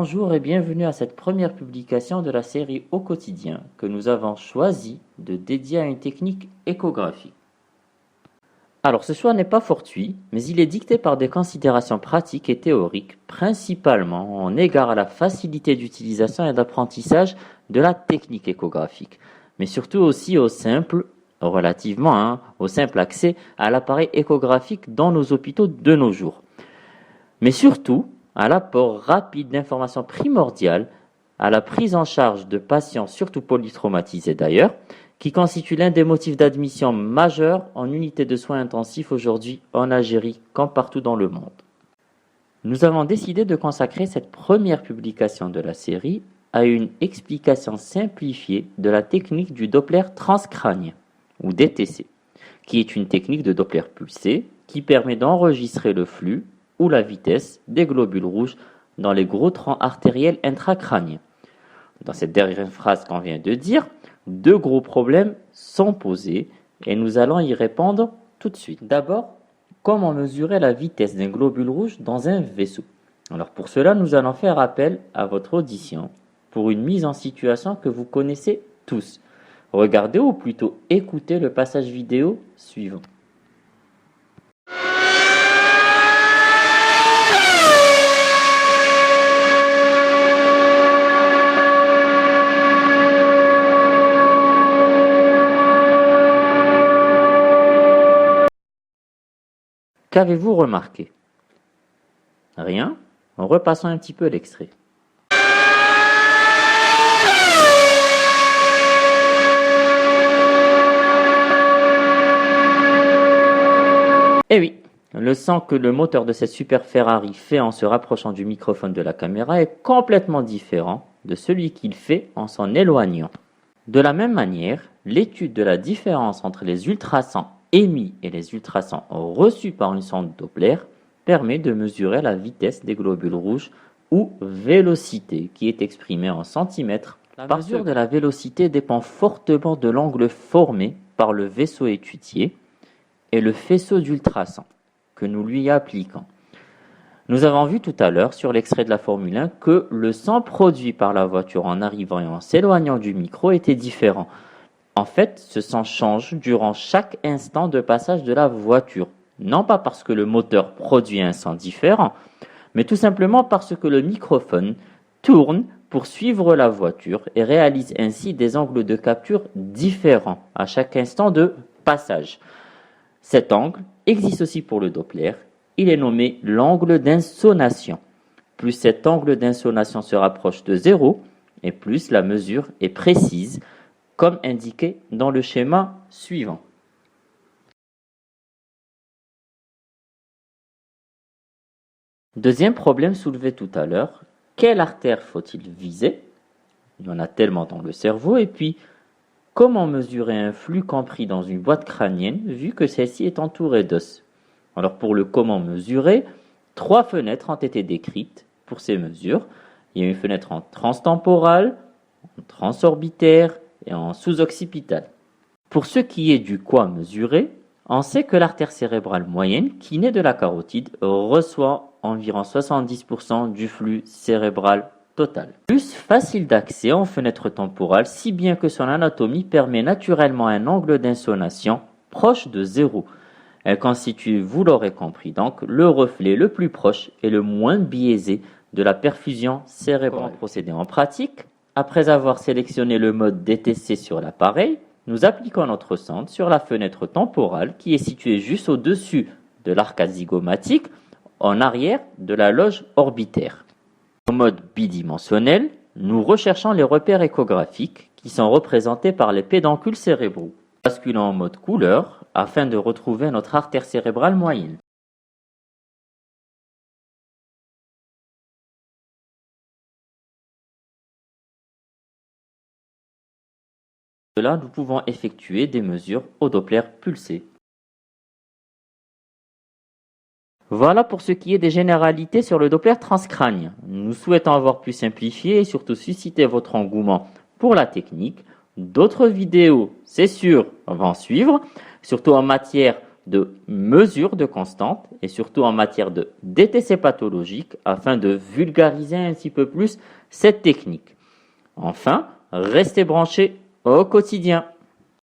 Bonjour et bienvenue à cette première publication de la série Au quotidien que nous avons choisi de dédier à une technique échographique. Alors ce choix n'est pas fortuit, mais il est dicté par des considérations pratiques et théoriques, principalement en égard à la facilité d'utilisation et d'apprentissage de la technique échographique, mais surtout aussi au simple accès à l'appareil échographique dans nos hôpitaux de nos jours. Mais surtout, à l'apport rapide d'informations primordiales, à la prise en charge de patients, surtout polytraumatisés d'ailleurs, qui constitue l'un des motifs d'admission majeurs en unité de soins intensifs aujourd'hui en Algérie comme partout dans le monde. Nous avons décidé de consacrer cette première publication de la série à une explication simplifiée de la technique du Doppler transcrânien, ou DTC, qui est une technique de Doppler pulsé qui permet d'enregistrer le flux ou la vitesse des globules rouges dans les gros troncs artériels intracrâniens. Dans cette dernière phrase qu'on vient de dire, deux gros problèmes sont posés et nous allons y répondre tout de suite. D'abord, comment mesurer la vitesse d'un globule rouge dans un vaisseau? Alors pour cela, nous allons faire appel à votre audition pour une mise en situation que vous connaissez tous. Regardez ou plutôt écoutez le passage vidéo suivant. Qu'avez-vous remarqué? Rien? Repassons un petit peu l'extrait. Eh oui, le son que le moteur de cette super Ferrari fait en se rapprochant du microphone de la caméra est complètement différent de celui qu'il fait en s'en éloignant. De la même manière, l'étude de la différence entre les ultrasons émis et les ultrasons reçus par une sonde Doppler permet de mesurer la vitesse des globules rouges ou vélocité qui est exprimée en centimètres. La mesure de la vélocité dépend fortement de l'angle formé par le vaisseau étudié et le faisceau d'ultrasons que nous lui appliquons. Nous avons vu tout à l'heure sur l'extrait de la Formule 1 que le son produit par la voiture en arrivant et en s'éloignant du micro était différent. En fait, ce son change durant chaque instant de passage de la voiture. Non pas parce que le moteur produit un son différent, mais tout simplement parce que le microphone tourne pour suivre la voiture et réalise ainsi des angles de capture différents à chaque instant de passage. Cet angle existe aussi pour le Doppler. Il est nommé l'angle d'insonation. Plus cet angle d'insonation se rapproche de 0, et plus la mesure est précise, comme indiqué dans le schéma suivant. Deuxième problème soulevé tout à l'heure, quelle artère faut-il viser? Il y en a tellement dans le cerveau, et puis comment mesurer un flux compris dans une boîte crânienne vu que celle-ci est entourée d'os? Alors pour le comment mesurer, 3 fenêtres ont été décrites pour ces mesures. Il y a une fenêtre en transtemporale, en transorbitaire et en sous-occipital. Pour ce qui est du quoi mesurer, on sait que l'artère cérébrale moyenne qui naît de la carotide reçoit environ 70% du flux cérébral total. Plus facile d'accès en fenêtre temporale, si bien que son anatomie permet naturellement un angle d'insonation proche de 0. Elle constitue, vous l'aurez compris donc, le reflet le plus proche et le moins biaisé de la perfusion cérébrale. Pour procéder en pratique, après avoir sélectionné le mode DTC sur l'appareil, nous appliquons notre sonde sur la fenêtre temporale qui est située juste au-dessus de l'arcade zygomatique, en arrière de la loge orbitaire. En mode bidimensionnel, nous recherchons les repères échographiques qui sont représentés par les pédoncules cérébraux. Basculons en mode couleur afin de retrouver notre artère cérébrale moyenne. De là, nous pouvons effectuer des mesures au Doppler pulsé. Voilà pour ce qui est des généralités sur le Doppler transcrânien. Nous souhaitons avoir plus simplifié et surtout susciter votre engouement pour la technique. D'autres vidéos, c'est sûr, vont suivre, surtout en matière de mesure de constante et surtout en matière de DTC pathologique afin de vulgariser un petit peu plus cette technique. Enfin, restez branchés au quotidien.